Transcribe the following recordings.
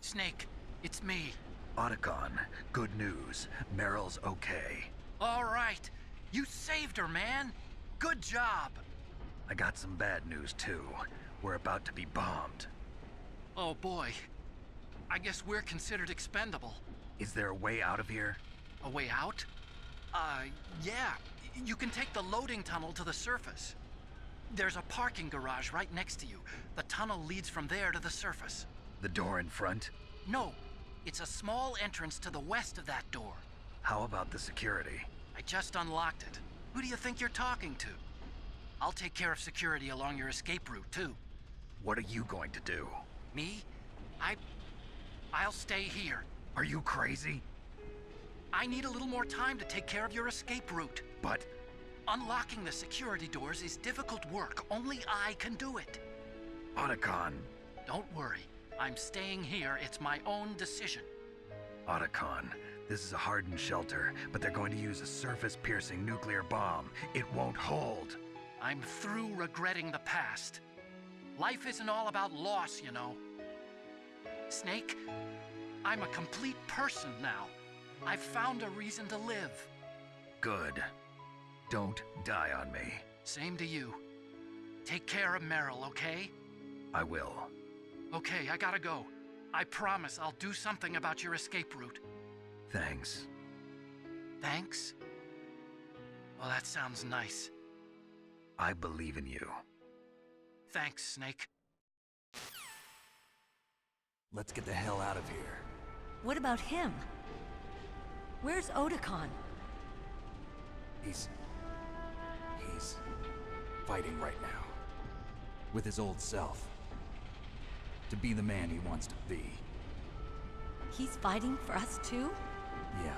Snake, it's me. Otacon, good news. Meryl's okay. All right. You saved her, man. Good job. I got some bad news, too. We're about to be bombed. Oh, boy. I guess we're considered expendable. Is there a way out of here? A way out? Yeah. You can take the loading tunnel to the surface. There's a parking garage right next to you. The tunnel leads from there to the surface. The door in front? No. It's a small entrance to the west of that door. How about the security? I just unlocked it. Who do you think you're talking to? I'll take care of security along your escape route, too. What are you going to do? Me? I'll stay here. Are you crazy? I need a little more time to take care of your escape route. But... Unlocking the security doors is difficult work. Only I can do it. Otacon. Don't worry. I'm staying here. It's my own decision. Otacon, this is a hardened shelter, but they're going to use a surface-piercing nuclear bomb. It won't hold. I'm through regretting the past. Life isn't all about loss, you know. Snake, I'm a complete person now. I've found a reason to live. Good. Don't die on me. Same to you. Take care of Meryl, okay? I will. Okay, I gotta go. I promise I'll do something about your escape route. Thanks. Thanks? Well, that sounds nice. I believe in you. Thanks, Snake. Let's get the hell out of here. What about him? Where's Otacon? He's fighting right now. With his old self. To be the man he wants to be. He's fighting for us too? Yeah.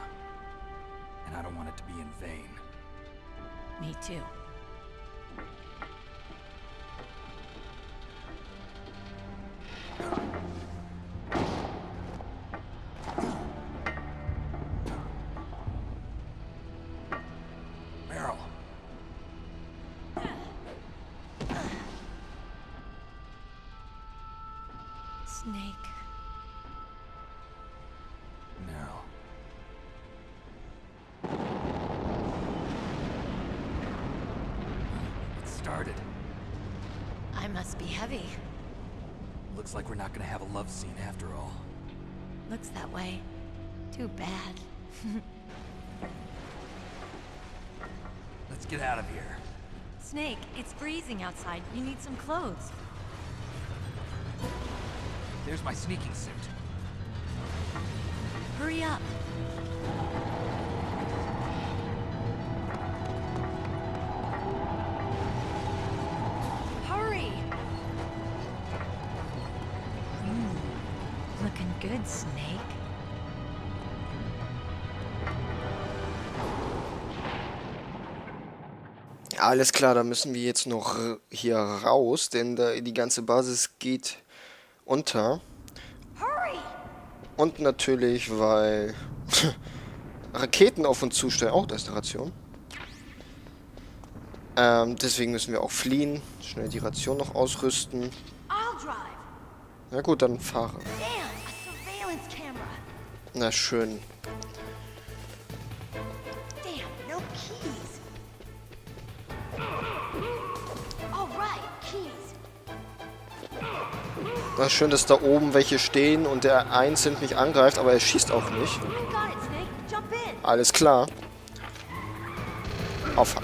And I don't want it to be in vain. Me too. Meryl. Snake. Meryl. It started. I must be heavy. Looks like we're not gonna have a love scene after all. Looks that way. Too bad. Let's get out of here. Snake, it's freezing outside. You need some clothes. There's my sneaking suit. Hurry up. Hurry! Looking good, Snake. Alles klar, da müssen wir jetzt noch hier raus, denn die ganze Basis geht unter. Und natürlich, weil Raketen auf uns zustellen. Oh, da ist eine Ration. Deswegen müssen wir auch fliehen. Schnell die Ration noch ausrüsten. Na gut, dann fahren. Na schön. Na schön, dass da oben welche stehen und der einzeln mich angreift, aber er schießt auch nicht. Alles klar. Oh fuck.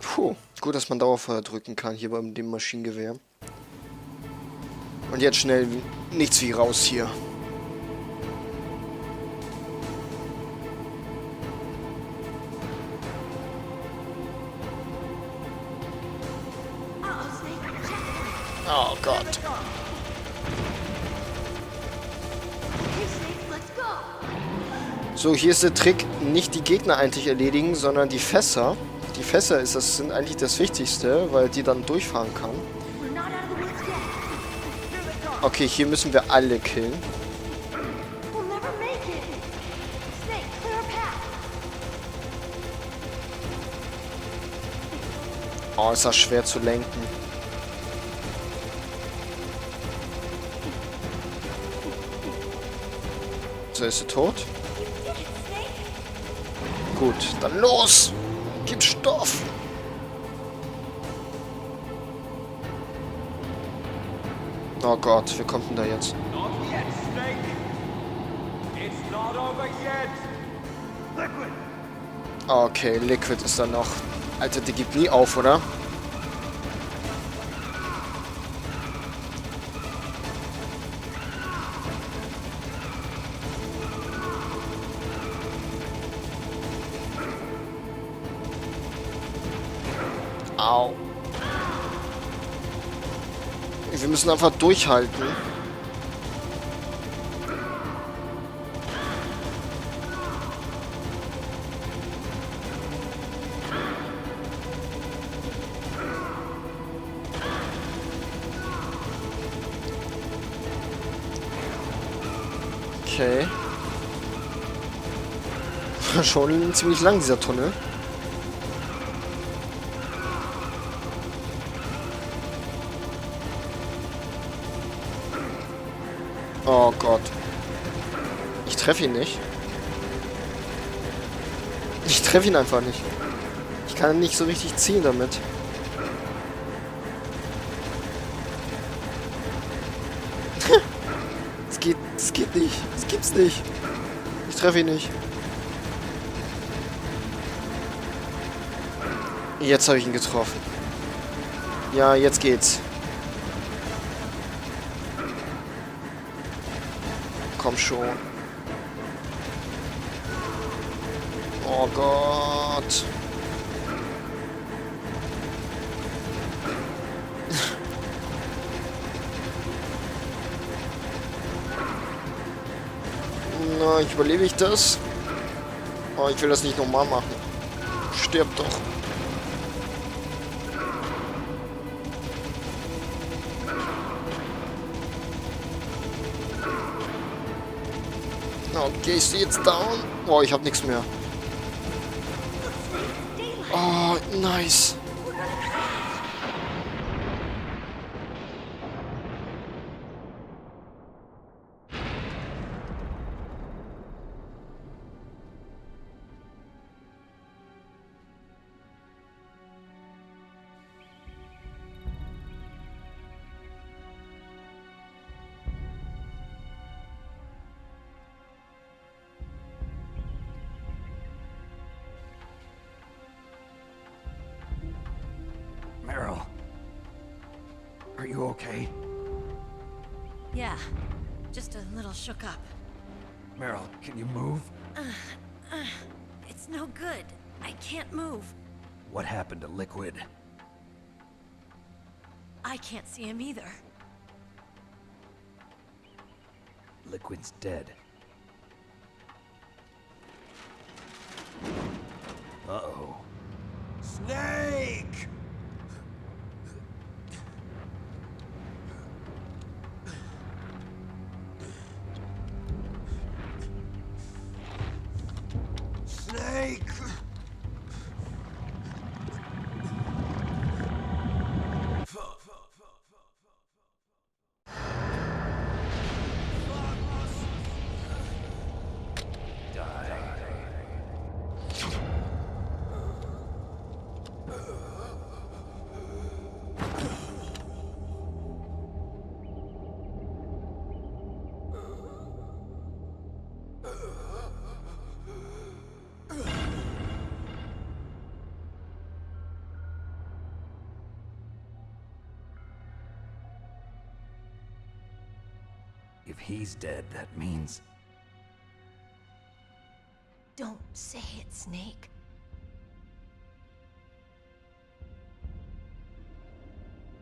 Puh, gut, dass man Dauerfeuer drücken kann hier bei dem Maschinengewehr. Und jetzt schnell nichts wie raus hier. Oh Gott. So, hier ist der Trick, nicht die Gegner eigentlich erledigen, sondern die Fässer. Die Fässer sind eigentlich das Wichtigste, weil die dann durchfahren kann. Okay, hier müssen wir alle killen. Oh, ist das schwer zu lenken. So, ist sie tot? Gut, dann los! Gib Stoff! Oh Gott, wie kommt denn da jetzt? Not yet, Snake. It's not over yet. Liquid. Okay, Liquid ist da noch. Alter, die gibt nie auf, oder? Au. Wir müssen einfach durchhalten. Okay. Schon ziemlich lang, dieser Tunnel. Oh Gott. Ich treffe ihn nicht. Ich treffe ihn einfach nicht. Ich kann nicht so richtig ziehen damit. Es geht nicht. Es gibt's nicht. Ich treffe ihn nicht. Jetzt habe ich ihn getroffen. Ja, jetzt geht's. Komm schon. Oh Gott. Na, überlebe ich das? Oh, ich will das nicht nochmal machen. Stirb doch. Okay, ist sie jetzt down? Oh, ich hab nichts mehr. Oh, nice. Meryl, are you okay? Yeah, just a little shook up. Meryl, can you move? It's no good. I can't move. What happened to Liquid? I can't see him either. Liquid's dead. Uh-oh. Snake! Snake! If he's dead, that means... Don't say it, Snake.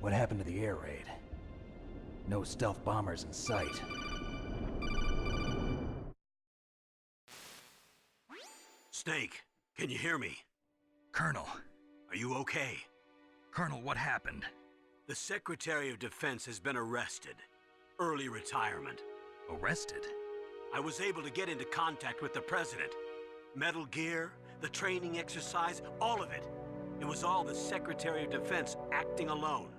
What happened to the air raid? No stealth bombers in sight. Snake, can you hear me? Colonel. Are you okay? Colonel, what happened? The Secretary of Defense has been arrested. Early retirement. Arrested? I was able to get into contact with the President. Metal Gear, the training exercise, all of it. It was all the Secretary of Defense acting alone.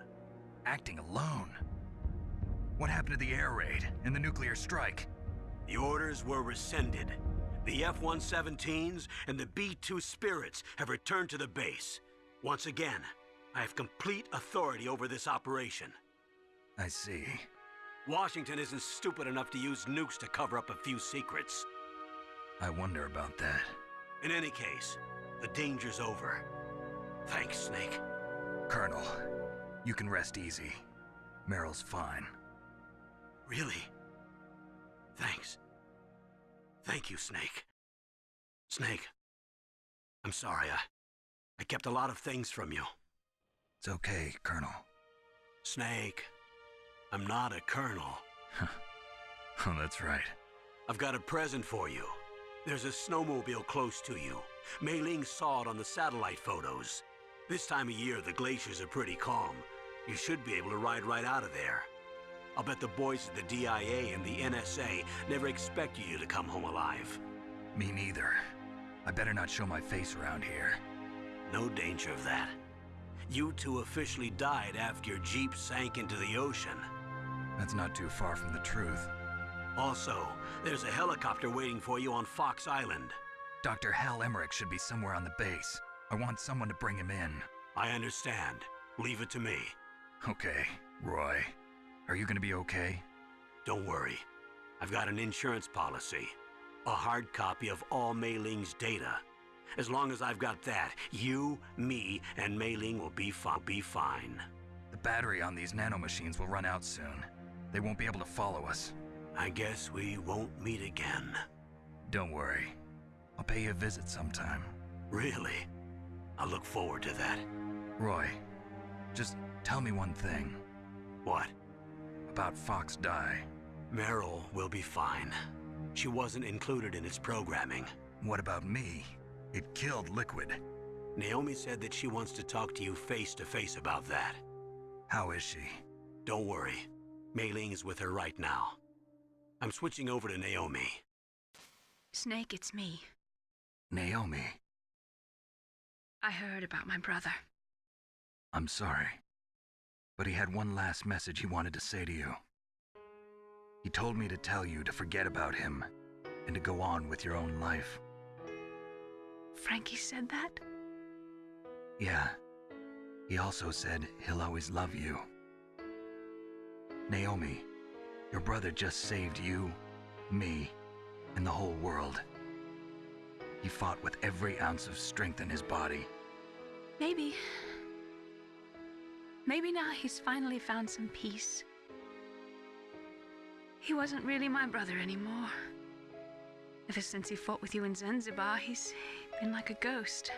Acting alone? What happened to the air raid and the nuclear strike? The orders were rescinded. The F-117s and the B-2 Spirits have returned to the base. Once again, I have complete authority over this operation. I see. Washington isn't stupid enough to use nukes to cover up a few secrets. I wonder about that. In any case, the danger's over. Thanks, Snake. Colonel, you can rest easy. Meryl's fine. Really? Thanks. Thank you, Snake. Snake, I'm sorry, I kept a lot of things from you. It's okay, Colonel. Snake, I'm not a colonel. Oh, that's right. I've got a present for you. There's a snowmobile close to you. Mei Ling saw it on the satellite photos. This time of year, the glaciers are pretty calm. You should be able to ride right out of there. I'll bet the boys at the DIA and the NSA never expected you to come home alive. Me neither. I better not show my face around here. No danger of that. You two officially died after your Jeep sank into the ocean. That's not too far from the truth. Also, there's a helicopter waiting for you on Fox Island. Dr. Hal Emmerich should be somewhere on the base. I want someone to bring him in. I understand. Leave it to me. Okay, Roy. Are you gonna be okay? Don't worry. I've got an insurance policy. A hard copy of all Mei Ling's data. As long as I've got that, you, me, and Mei Ling will be fine. The battery on these nanomachines will run out soon. They won't be able to follow us. I guess we won't meet again. Don't worry. I'll pay you a visit sometime. Really? I look forward to that. Roy, just tell me one thing. What? About Fox Die. Meryl will be fine. She wasn't included in its programming. What about me? It killed Liquid. Naomi said that she wants to talk to you face to face about that. How is she? Don't worry. Mei Ling is with her right now. I'm switching over to Naomi. Snake, it's me. Naomi. I heard about my brother. I'm sorry. But he had one last message he wanted to say to you. He told me to tell you to forget about him and to go on with your own life. Frankie said that? Yeah. He also said he'll always love you. Naomi, your brother just saved you, me, and the whole world. He fought with every ounce of strength in his body. Maybe now he's finally found some peace. He wasn't really my brother anymore. Ever since he fought with you in Zanzibar, he's been like a ghost.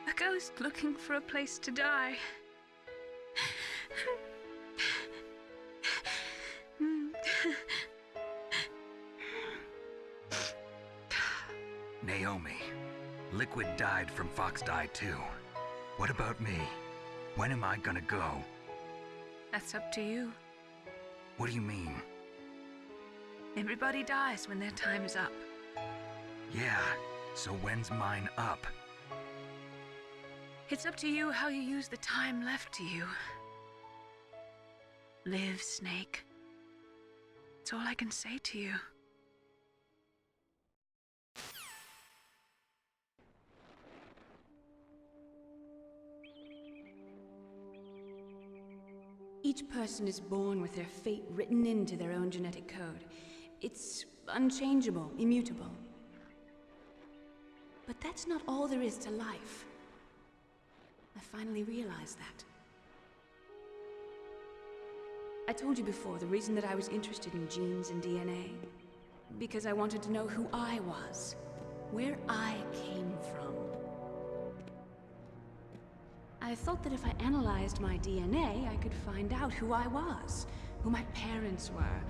A ghost looking for a place to die. Naomi, Liquid died from Fox Die too. What about me? When am I gonna go? That's up to you. What do you mean? Everybody dies when their time is up. Yeah, so when's mine up? It's up to you how you use the time left to you. Live, Snake. That's all I can say to you. Each person is born with their fate written into their own genetic code. It's unchangeable, immutable. But that's not all there is to life. I finally realized that. I told you before the reason that I was interested in genes and DNA. Because I wanted to know who I was, where I came from. I thought that if I analyzed my DNA, I could find out who I was, who my parents were,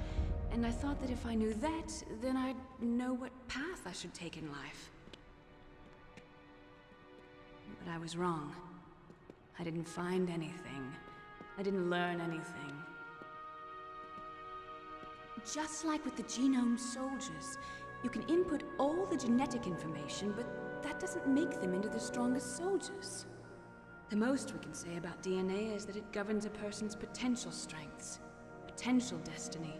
and I thought that if I knew that, then I'd know what path I should take in life. But I was wrong. I didn't find anything. I didn't learn anything. Just like with the genome soldiers, You can input all the genetic information, but that doesn't make them into the strongest soldiers. The most we can say about DNA is that it governs a person's potential strengths, potential destiny.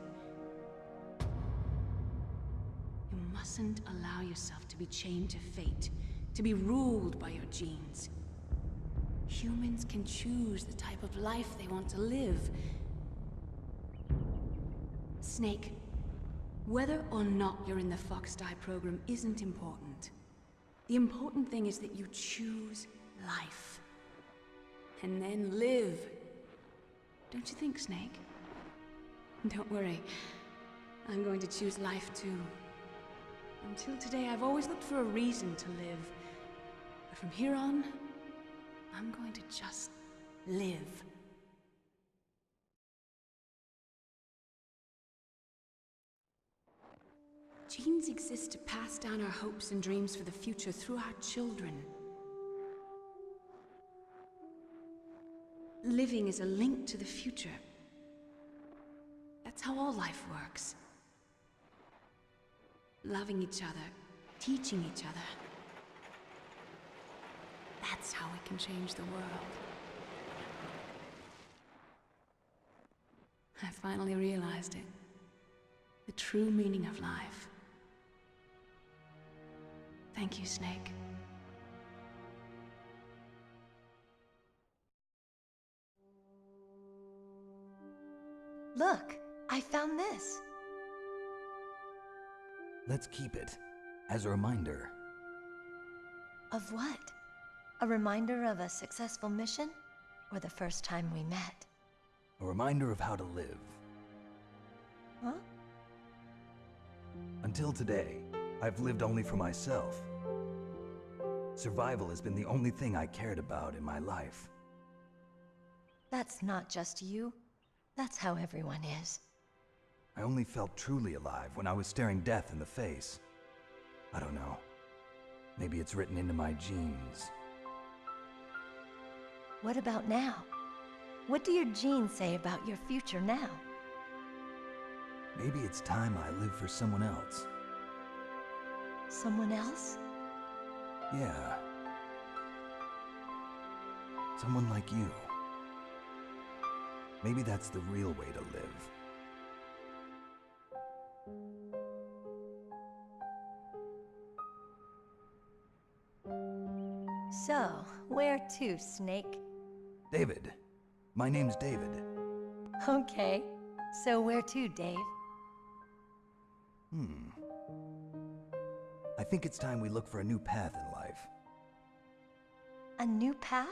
You mustn't allow yourself to be chained to fate, to be ruled by your genes. Humans can choose the type of life they want to live. Snake, whether or not you're in the FOXHOUND program isn't important. The important thing is that you choose life. And then live. Don't you think, Snake? Don't worry. I'm going to choose life too. Until today, I've always looked for a reason to live. But from here on, I'm going to just live. Genes exist to pass down our hopes and dreams for the future through our children. Living is a link to the future. That's how all life works. Loving each other, teaching each other. That's how we can change the world. I finally realized it. The true meaning of life. Thank you, Snake. Look, I found this. Let's keep it as a reminder. Of what? A reminder of a successful mission? Or the first time we met? A reminder of how to live. Huh? Until today, I've lived only for myself. Survival has been the only thing I cared about in my life. That's not just you. That's how everyone is. I only felt truly alive when I was staring death in the face. I don't know. Maybe it's written into my genes. What about now? What do your genes say about your future now? Maybe it's time I live for someone else. Someone else? Yeah. Someone like you. Maybe that's the real way to live. So, where to, Snake? David. My name's David. Okay. So where to, Dave? I think it's time we look for a new path in life. A new path?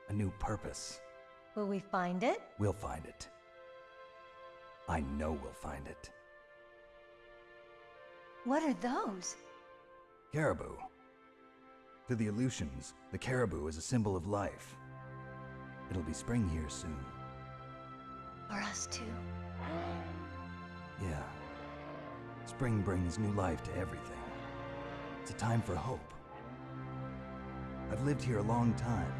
A new purpose. Will we find it? We'll find it. I know we'll find it. What are those? Caribou. To the Aleutians, the caribou is a symbol of life. It'll be spring here soon. For us too. Yeah. Spring brings new life to everything. It's a time for hope. I've lived here a long time,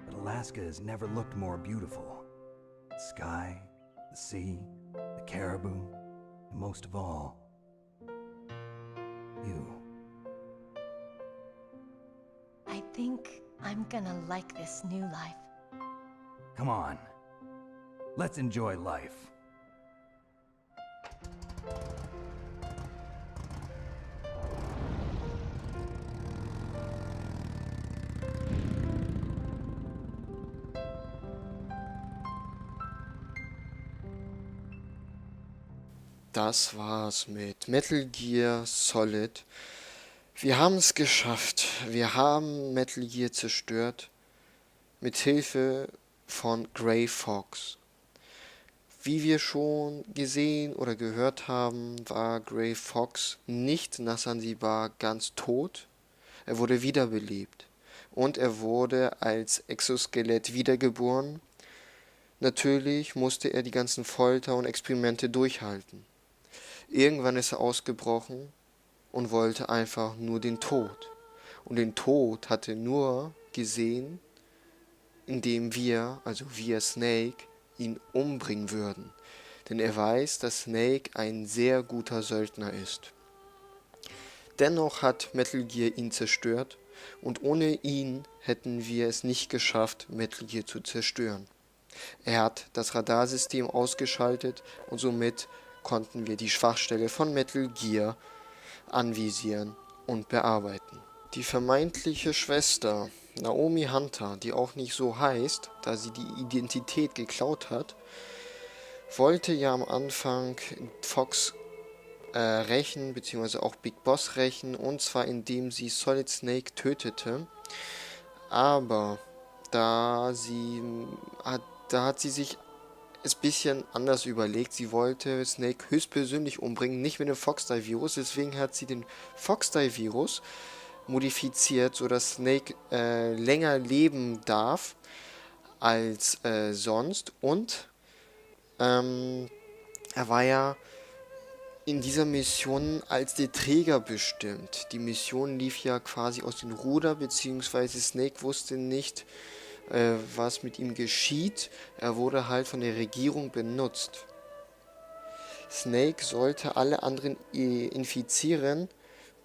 but Alaska has never looked more beautiful. The sky, the sea, the caribou, and most of all, you. I think I'm gonna like this new life. Come on. Let's enjoy life. Das war's mit Metal Gear Solid. Wir haben es geschafft. Wir haben Metal Gear zerstört. Mit Hilfe von Grey Fox. Wie wir schon gesehen oder gehört haben, war Grey Fox nicht nach Sansibar ganz tot. Er wurde wiederbelebt. Und er wurde als Exoskelett wiedergeboren. Natürlich musste er die ganzen Folter und Experimente durchhalten. Irgendwann ist er ausgebrochen und wollte einfach nur den Tod. Und den Tod hat er nur gesehen, indem wir, also wir Snake, ihn umbringen würden. Denn er weiß, dass Snake ein sehr guter Söldner ist. Dennoch hat Metal Gear ihn zerstört und ohne ihn hätten wir es nicht geschafft, Metal Gear zu zerstören. Er hat das Radarsystem ausgeschaltet und somit konnten wir die Schwachstelle von Metal Gear anvisieren und bearbeiten. Die vermeintliche Schwester Naomi Hunter, die auch nicht so heißt, da sie die Identität geklaut hat, wollte ja am Anfang Fox rächen, beziehungsweise auch Big Boss rächen, und zwar indem sie Solid Snake tötete. Aber da hat sie sich es ein bisschen anders überlegt. Sie wollte Snake höchstpersönlich umbringen, nicht mit dem Fox-Die-Virus. Deswegen hat sie den Fox-Die-Virus modifiziert, sodass Snake länger leben darf als sonst. Und er war ja in dieser Mission als der Träger bestimmt. Die Mission lief ja quasi aus dem Ruder, beziehungsweise Snake wusste nicht, was mit ihm geschieht. Er wurde halt von der Regierung benutzt. Snake sollte alle anderen infizieren,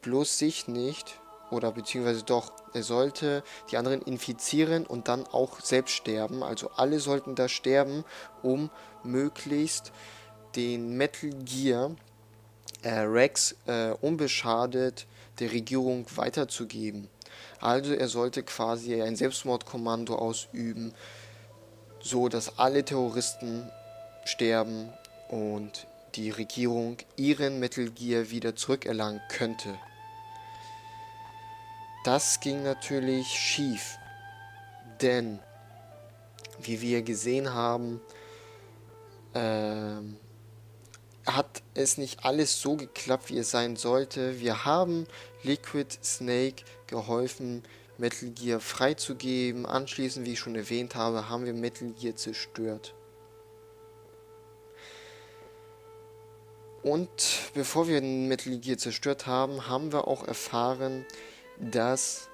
bloß sich nicht, oder beziehungsweise doch, er sollte die anderen infizieren und dann auch selbst sterben. Also alle sollten da sterben, um möglichst den Metal Gear REX unbeschadet der Regierung weiterzugeben. Also er sollte quasi ein Selbstmordkommando ausüben, so dass alle Terroristen sterben und die Regierung ihren Metal Gear wieder zurückerlangen könnte. Das ging natürlich schief, denn wie wir gesehen haben, hat es nicht alles so geklappt, wie es sein sollte. Wir haben Liquid Snake geholfen, Metal Gear freizugeben. Anschließend, wie ich schon erwähnt habe, haben wir Metal Gear zerstört. Und bevor wir Metal Gear zerstört haben, haben wir auch erfahren, dass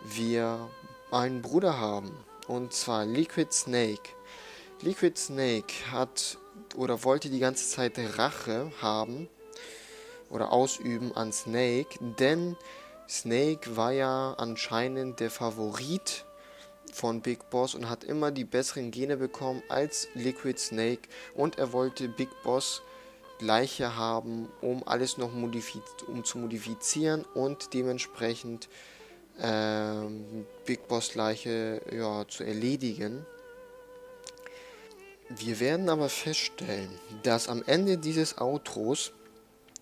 wir einen Bruder haben. Und zwar Liquid Snake. Liquid Snake hat oder wollte die ganze Zeit Rache haben oder ausüben an Snake, denn Snake war ja anscheinend der Favorit von Big Boss und hat immer die besseren Gene bekommen als Liquid Snake, und er wollte Big Boss Leiche haben, um alles noch zu modifizieren und dementsprechend Big Boss Leiche zu erledigen. Wir werden aber feststellen, dass am Ende dieses Outros,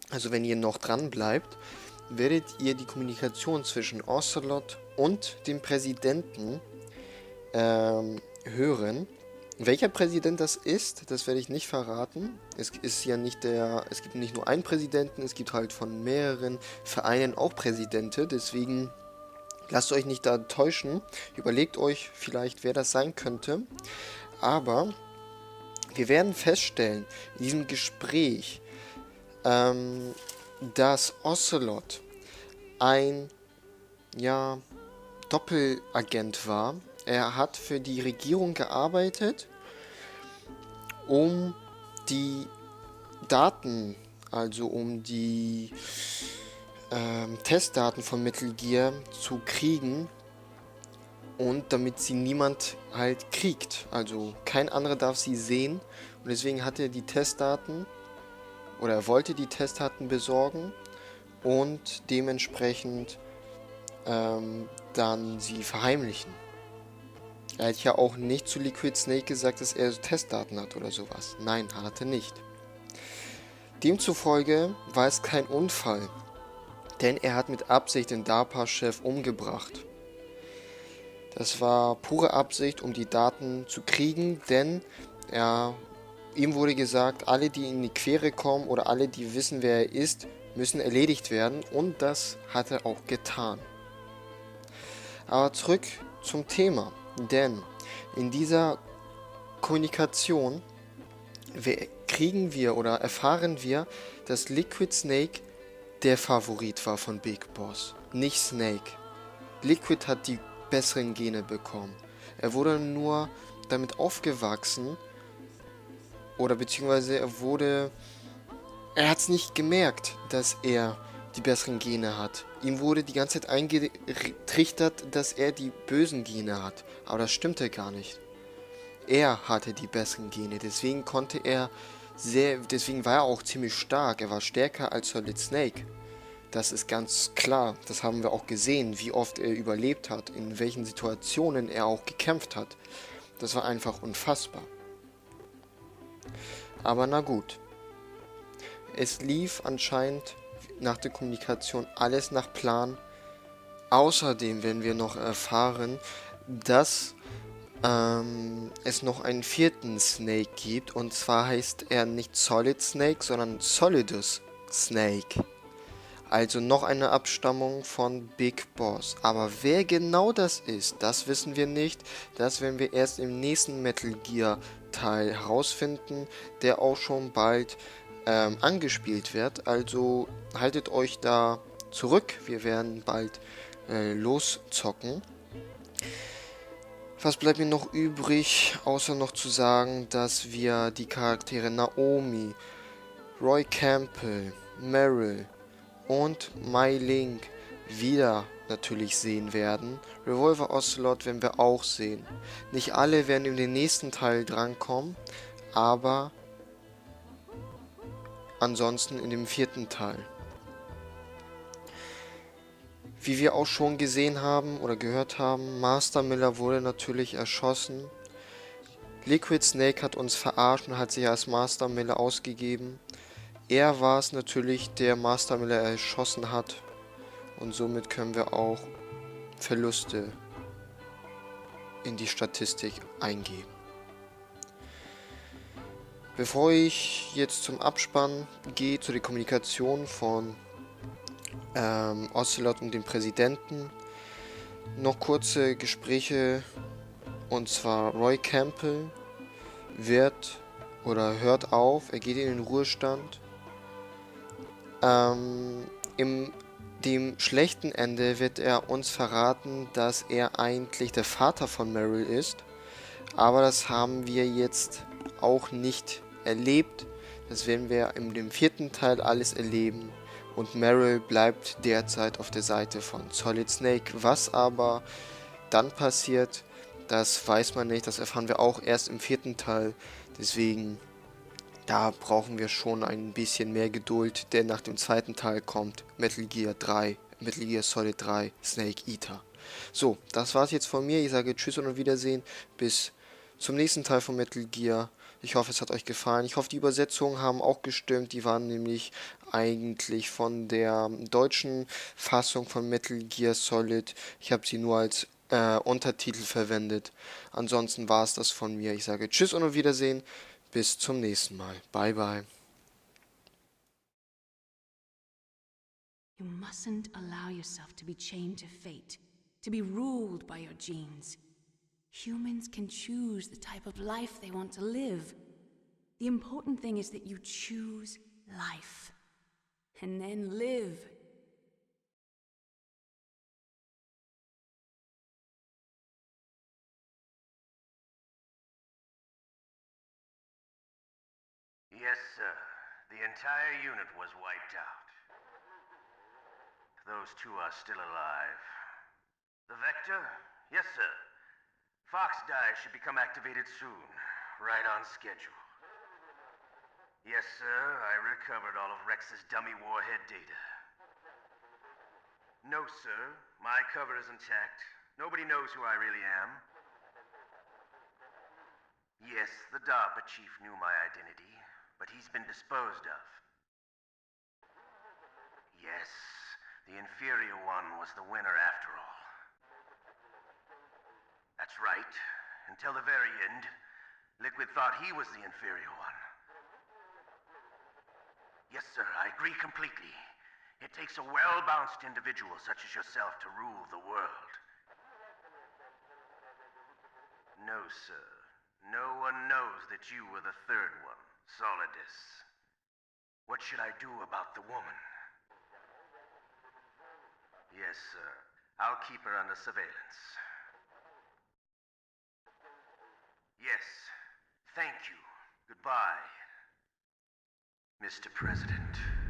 also wenn ihr noch dran bleibt, werdet ihr die Kommunikation zwischen Ocelot und dem Präsidenten hören. Welcher Präsident das ist, das werde ich nicht verraten. Es gibt nicht nur einen Präsidenten, es gibt halt von mehreren Vereinen auch Präsidente, deswegen lasst euch nicht da täuschen. Überlegt euch vielleicht, wer das sein könnte. Aber wir werden feststellen, in diesem Gespräch, dass Ocelot ein Doppelagent war. Er hat für die Regierung gearbeitet, um die Daten, also um die Testdaten von Metal Gear zu kriegen, und damit sie niemand halt kriegt. Also kein anderer darf sie sehen, und deswegen hat er die Testdaten, oder er wollte die Testdaten besorgen und dementsprechend dann sie verheimlichen. Er hat ja auch nicht zu Liquid Snake gesagt, dass er Testdaten hat oder sowas. Nein, hat er nicht. Demzufolge war es kein Unfall, denn er hat mit Absicht den DARPA-Chef umgebracht. Das war pure Absicht, um die Daten zu kriegen, denn ihm wurde gesagt, alle, die in die Quere kommen oder alle, die wissen, wer er ist, müssen erledigt werden, und das hat er auch getan. Aber zurück zum Thema, denn in dieser Kommunikation erfahren wir, dass Liquid Snake der Favorit war von Big Boss, nicht Snake. Liquid hat die besseren Gene bekommen. Er wurde nur damit aufgewachsen, oder beziehungsweise er hat es nicht gemerkt, dass er die besseren Gene hat. Ihm wurde die ganze Zeit eingetrichtert, dass er die bösen Gene hat. Aber das stimmte gar nicht. Er hatte die besseren Gene, deswegen deswegen war er auch ziemlich stark. Er war stärker als Solid Snake. Das ist ganz klar. Das haben wir auch gesehen, wie oft er überlebt hat, in welchen Situationen er auch gekämpft hat. Das war einfach unfassbar. Aber na gut. Es lief anscheinend nach der Kommunikation alles nach Plan. Außerdem werden wir noch erfahren, dass es noch einen vierten Snake gibt. Und zwar heißt er nicht Solid Snake, sondern Solidus Snake. Also noch eine Abstammung von Big Boss. Aber wer genau das ist, das wissen wir nicht. Das werden wir erst im nächsten Metal Gear Teil herausfinden, der auch schon bald angespielt wird. Also haltet euch da zurück. Wir werden bald loszocken. Was bleibt mir noch übrig, außer noch zu sagen, dass wir die Charaktere Naomi, Roy Campbell, Meryl und Mai Ling wieder natürlich sehen werden. Revolver Ocelot werden wir auch sehen. Nicht alle werden in den nächsten Teil drankommen, aber ansonsten in dem vierten Teil. Wie wir auch schon gesehen haben oder gehört haben, Master Miller wurde natürlich erschossen. Liquid Snake hat uns verarscht und hat sich als Master Miller ausgegeben. Er war es natürlich, der Master Miller erschossen hat. Und somit können wir auch Verluste in die Statistik eingeben. Bevor ich jetzt zum Abspann gehe, zu der Kommunikation von Ocelot und dem Präsidenten, noch kurze Gespräche, und zwar Roy Campbell hört auf, er geht in den Ruhestand. In dem schlechten Ende wird er uns verraten, dass er eigentlich der Vater von Meryl ist, aber das haben wir jetzt auch nicht erlebt. Das werden wir in dem vierten Teil alles erleben. Und Meryl bleibt derzeit auf der Seite von Solid Snake. Was aber dann passiert, das weiß man nicht. Das erfahren wir auch erst im vierten Teil. Deswegen, da brauchen wir schon ein bisschen mehr Geduld. Denn nach dem zweiten Teil kommt Metal Gear Solid 3, Snake Eater. So, das war's jetzt von mir. Ich sage Tschüss und auf Wiedersehen. Bis zum nächsten Teil von Metal Gear. Ich hoffe, es hat euch gefallen. Ich hoffe, die Übersetzungen haben auch gestimmt. Die waren nämlich eigentlich von der deutschen Fassung von Metal Gear Solid. Ich habe sie nur als Untertitel verwendet. Ansonsten war es das von mir. Ich sage Tschüss und auf Wiedersehen. Bis zum nächsten Mal. Bye, bye. You mustn't allow yourself to be chained to fate, to be ruled by your genes. Humans can choose the type of life they want to live. The important thing is that you choose life. And then live. Yes, sir. The entire unit was wiped out. Those two are still alive. The Vector? Yes, sir. Fox die should become activated soon. Right on schedule. Yes, sir. I recovered all of Rex's dummy warhead data. No, sir. My cover is intact. Nobody knows who I really am. Yes, the DARPA chief knew my identity, but he's been disposed of. Yes, the inferior one was the winner after all. That's right. Until the very end, Liquid thought he was the inferior one. Yes, sir, I agree completely. It takes a well-balanced individual such as yourself to rule the world. No, sir. No one knows that you were the third one, Solidus. What should I do about the woman? Yes, sir. I'll keep her under surveillance. Yes. Thank you. Goodbye, Mr. President.